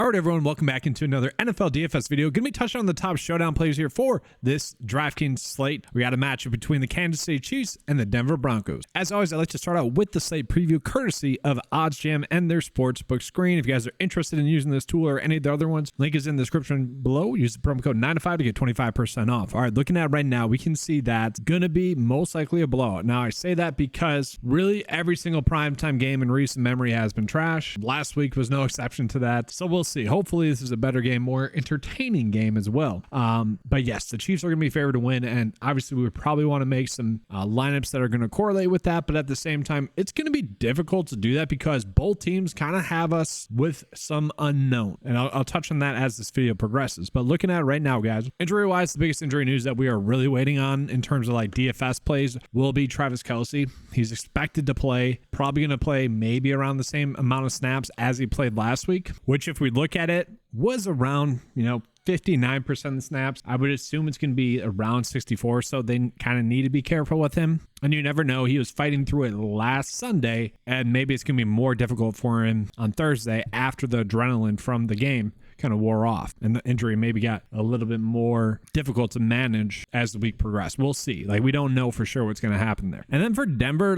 All right, everyone, welcome back into another NFL DFS video. Going to be touching on the top showdown plays here for this DraftKings slate. We got a matchup between the Kansas City Chiefs and the Denver Broncos. As always, I'd like to start out with the slate preview courtesy of ODDSJAM and their sportsbook screen. If you guys are interested in using this tool or any of the other ones, link is in the description below. Use the promo code 905 to get 25% off. All right, looking at it right now, we can see that's going to be most likely a blowout. Now, I say that because really every single primetime game in recent memory has been trash. Last week was no exception to that. So we'll see. Hopefully this is a better game, more entertaining game as well. But yes, the Chiefs are going to be favored to win, and obviously we would probably want to make some lineups that are going to correlate with that, but at the same time, it's going to be difficult to do that because both teams kind of have us with some unknown, and I'll touch on that as this video progresses. But looking at it right now, guys, injury-wise, the biggest injury news that we are really waiting on in terms of like DFS plays will be Travis Kelce. He's expected to play, probably going to play maybe around the same amount of snaps as he played last week, which if we look at it, was around, 59% of the snaps. I would assume it's going to be around 64, so they kind of need to be careful with him. And you never know. He was fighting through it last Sunday, and maybe it's going to be more difficult for him on Thursday after the adrenaline from the game kind of wore off and the injury maybe got a little bit more difficult to manage as the week progressed. We'll see. We don't know for sure what's going to happen there. And then for Denver,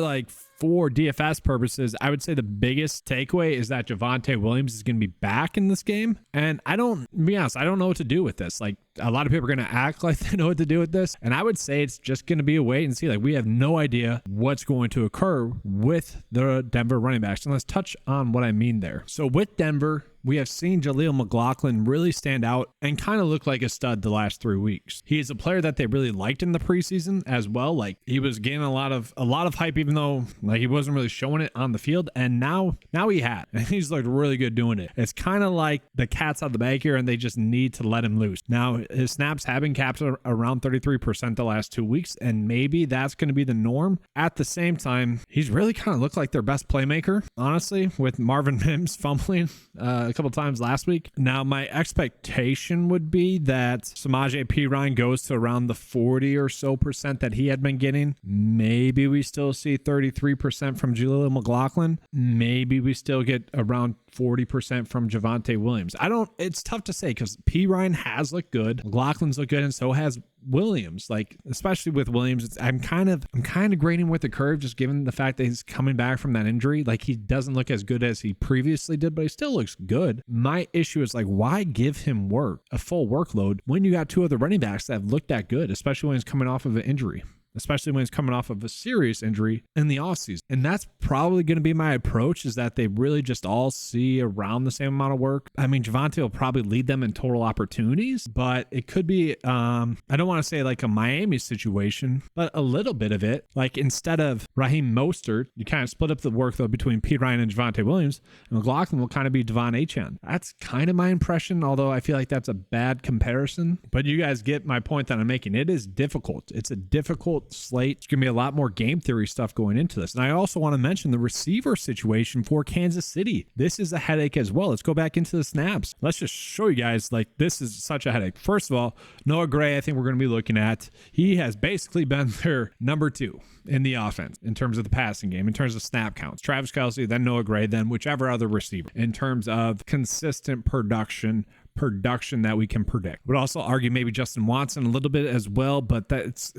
for DFS purposes, I would say the biggest takeaway is that Javonte Williams is going to be back in this game. And to be honest, I don't know what to do with this. A lot of people are going to act like they know what to do with this. And I would say it's just going to be a wait and see. We have no idea what's going to occur with the Denver running backs. And let's touch on what I mean there. So with Denver, we have seen Jaleel McLaughlin really stand out and kind of look like a stud the last 3 weeks. He is a player that they really liked in the preseason as well. He was getting a lot of hype, even though he wasn't really showing it on the field. And now he had, and he's looked really good doing it. It's kind of like the cat's out of the bag here, and they just need to let him loose. Now his snaps have been capped around 33% the last 2 weeks, and maybe that's going to be the norm. At the same time, he's really kind of looked like their best playmaker, honestly, with Marvin Mims fumbling a couple times last week. Now, my expectation would be that Samaje Perine goes to around the 40 or so percent that he had been getting. Maybe we still see 33% from Jaleel McLaughlin. Maybe we still get around 40% from Javonte Williams. It's tough to say because Perine has looked good. McLaughlin's looked good, and so has Williams. Especially with Williams, I'm kind of grading with the curve, just given the fact that he's coming back from that injury. He doesn't look as good as he previously did, but he still looks good. My issue is why give him a full workload when you got two other running backs that have looked that good, especially when he's coming off of an injury. Especially when he's coming off of a serious injury in the offseason. And that's probably going to be my approach, is that they really just all see around the same amount of work. I mean, Javonte will probably lead them in total opportunities, but it could be, I don't want to say a Miami situation, but a little bit of it. Instead of Raheem Mostert, you kind of split up the workload between Perine and Javonte Williams, and McLaughlin will kind of be Devon Achane. That's kind of my impression, although I feel like that's a bad comparison. But you guys get my point that I'm making. It is difficult. It's a difficult slate. It's going to be a lot more game theory stuff going into this. And I also want to mention the receiver situation for Kansas City. This is a headache as well. Let's go back into the snaps. Let's just show you guys, this is such a headache. First of all, Noah Gray, I think we're going to be looking at. He has basically been their number 2 in the offense in terms of the passing game, in terms of snap counts. Travis Kelce, then Noah Gray, then whichever other receiver in terms of consistent production that we can predict. Would also argue maybe Justin Watson a little bit as well, but it's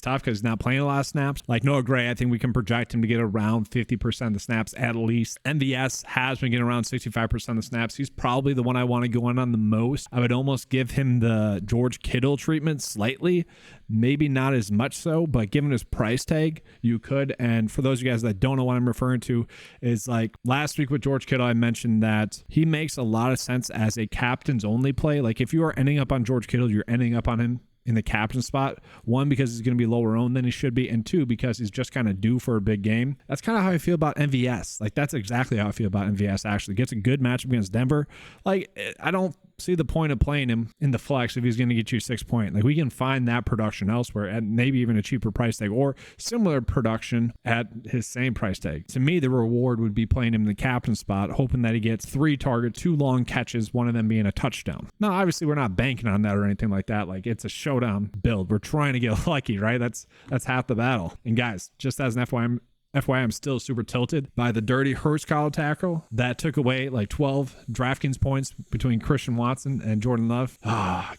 tough because he's not playing a lot of snaps. Noah Gray, I think we can project him to get around 50% of the snaps at least. MVS has been getting around 65% of the snaps. He's probably the one I want to go on the most. I would almost give him the George Kittle treatment slightly, maybe not as much so, but given his price tag, you could. And for those of you guys that don't know what I'm referring to, is last week with George Kittle, I mentioned that he makes a lot of sense as a captain's only play. If you are ending up on George Kittle, you're ending up on him in the captain spot. 1, because he's going to be lower owned than he should be, and 2, because he's just kind of due for a big game. That's kind of how I feel about MVS. That's exactly how I feel about MVS, actually. Gets a good matchup against Denver. I don't see the point of playing him in the flex if he's going to get you 6 points. Like, we can find that production elsewhere at maybe even a cheaper price tag or similar production at his same price tag. To me, the reward would be playing him in the captain spot, hoping that he gets 3 targets, 2 long catches, one of them being a touchdown. Now, obviously, we're not banking on that or anything like that. Like, it's a showdown build. We're trying to get lucky, right? That's half the battle. And guys, just as an FYI, I'm still super tilted by the dirty Hurts collar tackle that took away like 12 DraftKings points between Christian Watson and Jordan Love.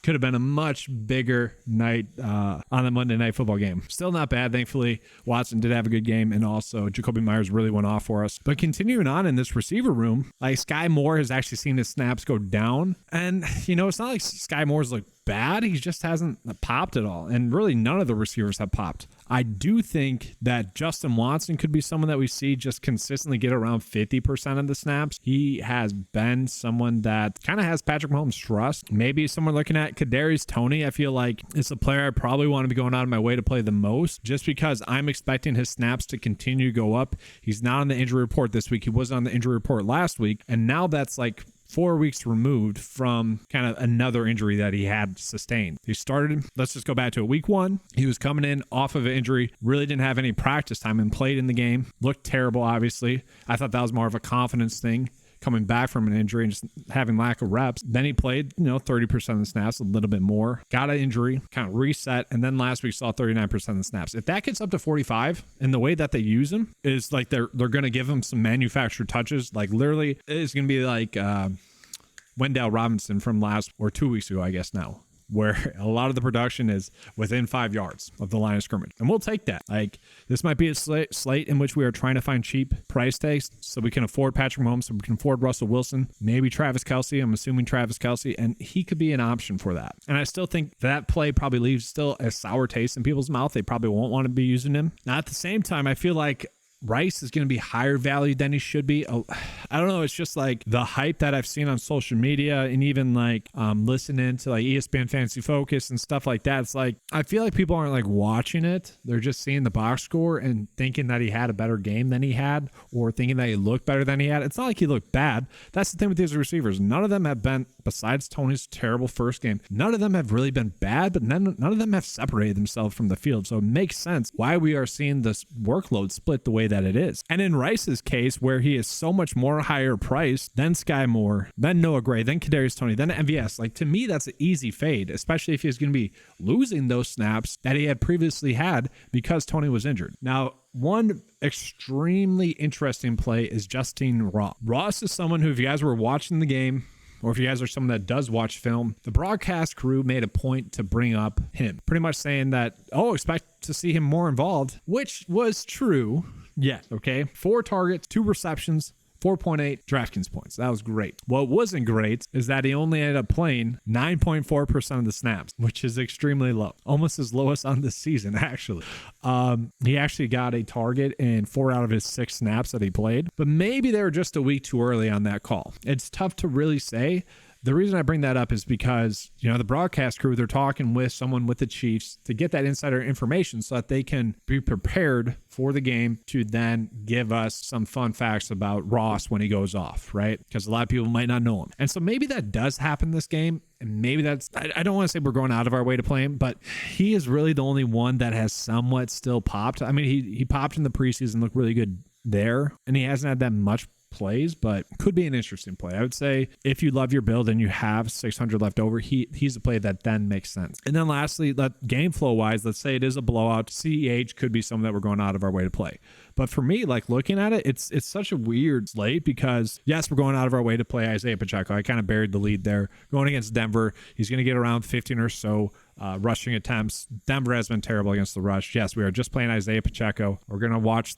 Could have been a much bigger night on the Monday Night Football game. Still not bad, thankfully. Watson did have a good game, and also Jacoby Myers really went off for us. But continuing on in this receiver room, like Sky Moore has actually seen his snaps go down. And, it's not like Sky Moore's like bad. He just hasn't popped at all. And really none of the receivers have popped. I do think that Justin Watson could be someone that we see just consistently get around 50% of the snaps. He has been someone that kind of has Patrick Mahomes' trust. Maybe someone looking at Kadarius Toney, I feel like it's a player I probably want to be going out of my way to play the most, just because I'm expecting his snaps to continue to go up. He's not on the injury report this week. He was on the injury report last week. And now that's like 4 weeks removed from kind of another injury that he had sustained. He started, let's just go back to week 1. He was coming in off of an injury, really didn't have any practice time and played in the game. Looked terrible, obviously. I thought that was more of a confidence thing, coming back from an injury and just having lack of reps. Then he played, 30% of the snaps, a little bit more. Got an injury, kind of reset, and then last week saw 39% of the snaps. If that gets up to 45, and the way that they use him is like they're going to give him some manufactured touches. Like literally, it's going to be like Wendell Robinson from last or 2 weeks ago, I guess now, where a lot of the production is within 5 yards of the line of scrimmage. And we'll take that. Like, this might be a slate in which we are trying to find cheap price tags so we can afford Patrick Mahomes, so we can afford Russell Wilson, maybe Travis Kelce. I'm assuming Travis Kelce, and he could be an option for that. And I still think that play probably leaves still a sour taste in people's mouth. They probably won't want to be using him. Now, at the same time, I feel like Rice is going to be higher value than he should be. I don't know. It's just like the hype that I've seen on social media and even like listening to like ESPN Fantasy Focus and stuff like that. It's like, I feel like people aren't like watching it. They're just seeing the box score and thinking that he had a better game than he had, or thinking that he looked better than he had. It's not like he looked bad. That's the thing with these receivers. None of them have been, besides Tony's terrible first game, none of them have really been bad, but none of them have separated themselves from the field. So it makes sense why we are seeing this workload split the way that it is. And in Rice's case, where he is so much more higher priced than Sky Moore, then Noah Gray, then Kadarius Toney, then MVS, like to me, that's an easy fade, especially if he's going to be losing those snaps that he had previously had because Toney was injured. Now, one extremely interesting play is Justine Ross. Ross is someone who, if you guys were watching the game, or if you guys are someone that does watch film, the broadcast crew made a point to bring up him, pretty much saying that, expect to see him more involved, which was true. Yeah, okay. 4 targets, 2 receptions, 4.8 DraftKings points. That was great. What wasn't great is that he only ended up playing 9.4% of the snaps, which is extremely low. Almost as lowest on this season, actually. He actually got a target in 4 out of his 6 snaps that he played, but maybe they were just a week too early on that call. It's tough to really say. The reason I bring that up is because, the broadcast crew, they're talking with someone with the Chiefs to get that insider information so that they can be prepared for the game to then give us some fun facts about Ross when he goes off, right? Because a lot of people might not know him. And so maybe that does happen this game. And maybe that's, I don't want to say we're going out of our way to play him, but he is really the only one that has somewhat still popped. I mean, he popped in the preseason, looked really good there, and he hasn't had that much plays, but could be an interesting play. I would say if you love your build and you have 600 left over, he's a play that then makes sense. And then lastly, game flow wise, let's say it is a blowout, CEH could be someone that we're going out of our way to play. But for me, like looking at it, it's such a weird slate because yes, we're going out of our way to play Isaiah Pacheco. I kind of buried the lead there. Going against Denver, he's going to get around 15 or so rushing attempts. Denver has been terrible against the rush. Yes, we are just playing Isaiah Pacheco. We're going to watch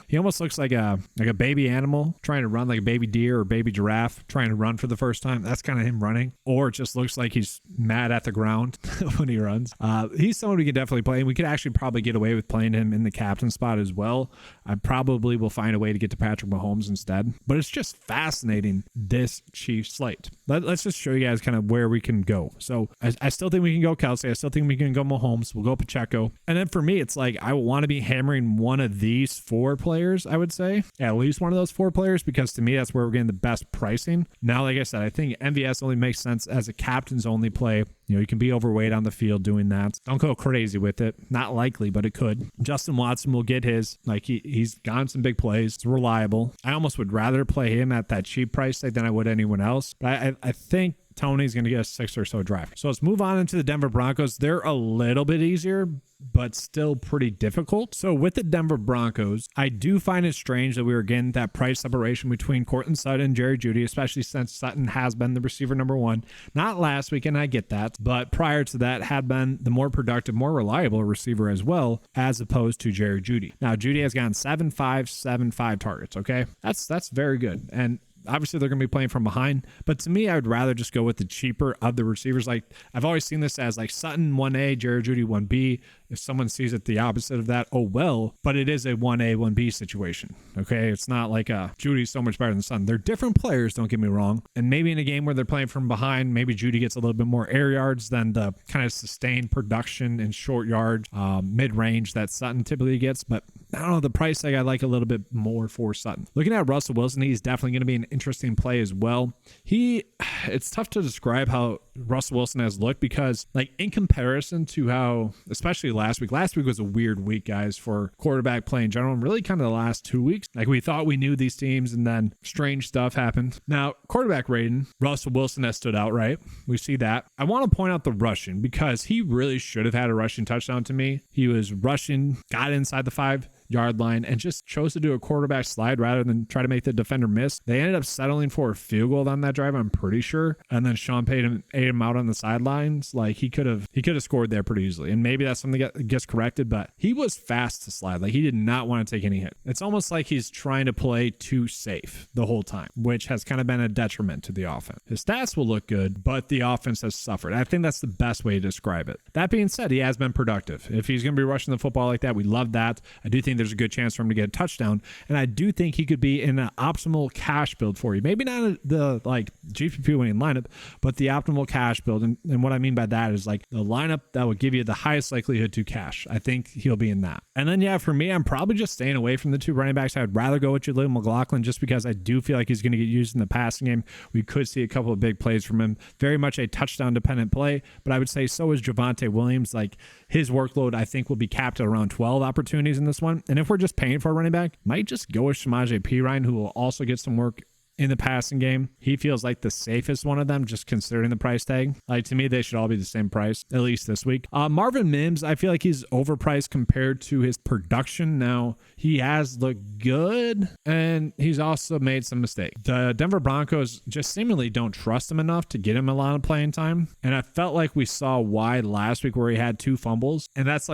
he almost looks like a baby animal trying to run, like a baby deer or baby giraffe trying to run for the first time. That's kind of him running. Or it just looks like he's mad at the ground when he runs. He's someone we could definitely play, and we could actually probably get away with playing him in the captain spot as well. I probably will find a way to get to Patrick Mahomes instead. But it's just fascinating, this Chiefs slate. Let's just show you guys kind of where we can go. So I still think we can go Kelce. I still think we can go Mahomes. We'll go Pacheco. And then for me, it's like I want to be hammering one of these 4 players, I would say. At least one of those 4 players, because to me, that's where we're getting the best pricing. Now, like I said, I think MVS only makes sense as a captain's only play. You can be overweight on the field doing that. Don't go crazy with it. Not likely, but it could. Justin Watson will get his. Like he's gotten some big plays. It's reliable. I almost would rather play him at that cheap price tag than I would anyone else. But I think Tony's going to get a 6 or so draft. So let's move on into the Denver Broncos. They're a little bit easier, but still pretty difficult. So with the Denver Broncos, I do find it strange that we were getting that price separation between Courtland Sutton and Jerry Jeudy, especially since Sutton has been the receiver number one. Not last week, and I get that, but prior to that had been the more productive, more reliable receiver as well, as opposed to Jerry Jeudy. Now, Jeudy has gotten 7.5 targets, okay? That's very good. And obviously they're going to be playing from behind, but to me, I would rather just go with the cheaper of the receivers. Like, I've always seen this as like Sutton 1A, Jerry Jeudy 1B. If someone sees it the opposite of that, oh well, but it is a 1A, 1B situation. Okay. It's not like Judy's so much better than Sutton. They're different players, don't get me wrong. And maybe in a game where they're playing from behind, maybe Jeudy gets a little bit more air yards than the kind of sustained production in short yards, mid-range that Sutton typically gets. But I don't know, the price tag I like a little bit more for Sutton. Looking at Russell Wilson, he's definitely going to be an interesting play as well. It's tough to describe how Russell Wilson has looked because, like, in comparison to how, especially last week was a weird week, guys, for quarterback play in general, and really kind of the last 2 weeks. Like, we thought we knew these teams, and then strange stuff happened. Now, quarterback rating, Russell Wilson has stood out, right? We see that. I want to point out the rushing because he really should have had a rushing touchdown to me. He was rushing, got inside the 5-yard line, and just chose to do a quarterback slide rather than try to make the defender miss. They ended up settling for a field goal on that drive, I'm pretty sure. And then Sean Payton ate him out on the sidelines. Like, he could have scored there pretty easily. And maybe that's something that gets corrected, but he was fast to slide. Like, he did not want to take any hit. It's almost like he's trying to play too safe the whole time, which has kind of been a detriment to the offense. His stats will look good, but the offense has suffered. I think that's the best way to describe it. That being said, he has been productive. If he's going to be rushing the football like that, we love that. I do think there's a good chance for him to get a touchdown, and I do think he could be in an optimal cash build for you. Maybe not the like GPP winning lineup, but the optimal cash build. And what I mean by that is like the lineup that would give you the highest likelihood to cash. I think he'll be in that. And then, yeah, for me, I'm probably just staying away from the two running backs. I'd rather go with Jaleel McLaughlin just because I do feel like he's going to get used in the passing game. We could see a couple of big plays from him. Very much a touchdown dependent play, but I would say so is Javonte Williams. Like, his workload, I think, will be capped at around 12 opportunities in this one. And if we're just paying for a running back, might just go with Samaje Perine, who will also get some work in the passing game. He feels like the safest one of them, just considering the price tag. Like, to me, they should all be the same price, at least this week. Marvin Mims, I feel like he's overpriced compared to his production. Now, he has looked good, and he's also made some mistakes. The Denver Broncos just seemingly don't trust him enough to get him a lot of playing time, and I felt like we saw why last week where he had 2 fumbles, and that's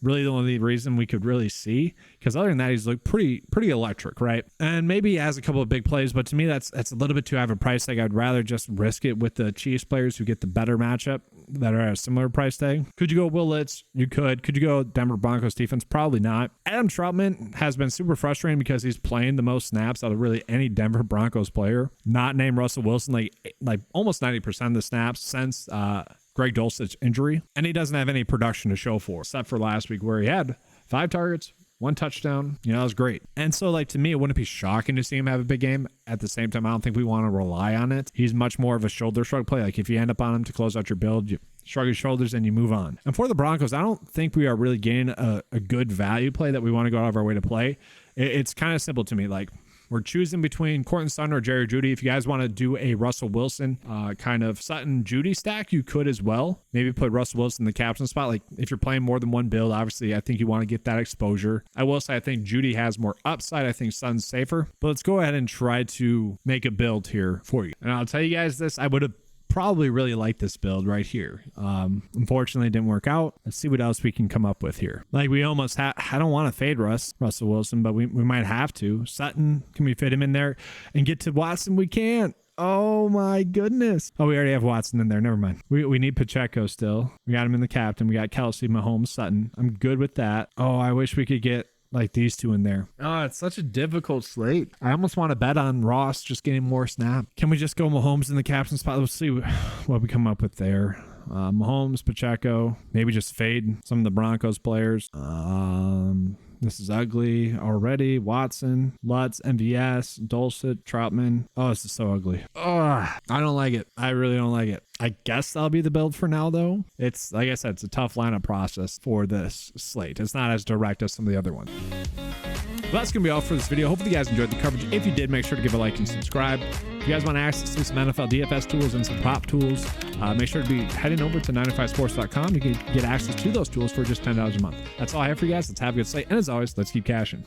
really the only reason we could really see, because other than that, he's looked pretty electric, right? And maybe he has a couple of big plays, but to me, that's a little bit too high of a price tag. I'd rather just risk it with the Chiefs players who get the better matchup that are at a similar price tag. Could you go Will Lutz? You could. Could you go Denver Broncos defense? Probably not. Adam Troutman has been super frustrating because he's playing the most snaps out of really any Denver Broncos player, not named Russell Wilson, like almost 90% of the snaps since Greg Dulcich's injury, and he doesn't have any production to show for, except for last week where he had 5 targets, 1 touchdown. That was great. And so, like, to me, it wouldn't be shocking to see him have a big game. At the same time, I don't think we want to rely on it. He's much more of a shoulder shrug play. Like, if you end up on him to close out your build, you shrug your shoulders and you move on. And for the Broncos, I don't think we are really getting a good value play that we want to go out of our way to play. It's kind of simple to me. Like, we're choosing between Courtland Sutton or Jerry Jeudy. If you guys want to do a Russell Wilson kind of Sutton Jeudy stack, you could as well. Maybe put Russell Wilson in the captain spot. Like, if you're playing more than one build, obviously I think you want to get that exposure. I will say I think Jeudy has more upside. I think Sutton's safer. But let's go ahead and try to make a build here for you. And I'll tell you guys this, I would have probably really like this build right here. Unfortunately, it didn't work out. Let's see what else we can come up with here. Like, we almost I don't want to fade Russell Wilson, but we might have to. Sutton, can we fit him in there and get to Watson? We can't. Oh my goodness. Oh, we already have Watson in there. Never mind. We need Pacheco still. We got him in the captain. We got Kelsey, Mahomes, Sutton. I'm good with that. Oh, I wish we could get like these two in there. Oh, it's such a difficult slate. I almost want to bet on Ross just getting more snap. Can we just go Mahomes in the captain spot? Let's see what we come up with there. Mahomes, Pacheco, maybe just fade some of the Broncos players. This is ugly already. Watson, Lutz, MVS, Dulcich, Troutman. Oh, this is so ugly. Oh, I don't like it. I really don't like it. I guess that'll be the build for now, though. It's, like I said, it's a tough lineup process for this slate. It's not as direct as some of the other ones. Well, that's going to be all for this video. Hopefully you guys enjoyed the coverage. If you did, make sure to give a like and subscribe. If you guys want access to some NFL DFS tools and some prop tools, make sure to be heading over to 95sports.com. You can get access to those tools for just $10 a month. That's all I have for you guys. Let's have a good slate. And as always, let's keep cashing.